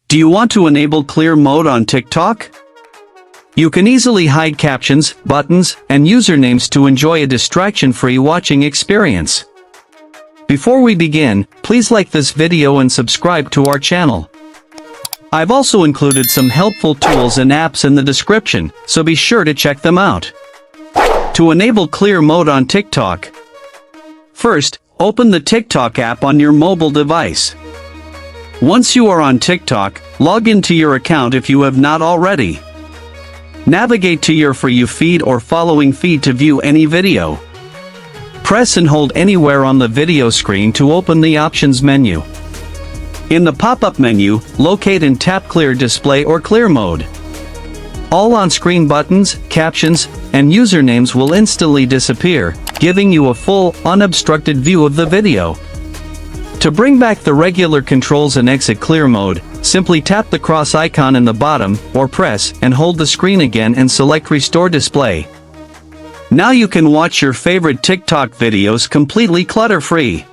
Do you want to enable clear mode on TikTok? You can easily hide captions, buttons, and usernames to enjoy a distraction-free watching experience. Before we begin, please like this video and subscribe to our channel. I've also included some helpful tools and apps in the description, so be sure to check them out. To enable clear mode on TikTok, first, open the TikTok app on your mobile device. Once you are on TikTok, log into your account if you have not already. Navigate to your For You feed or following feed to view any video. Press and hold anywhere on the video screen to open the options menu. In the pop-up menu, locate and tap Clear Display or Clear Mode. All on-screen buttons, captions, and usernames will instantly disappear, giving you a full, unobstructed view of the video. To bring back the regular controls and exit clear mode, simply tap the cross icon in the bottom, or press and hold the screen again and select Restore Display. Now you can watch your favorite TikTok videos completely clutter-free.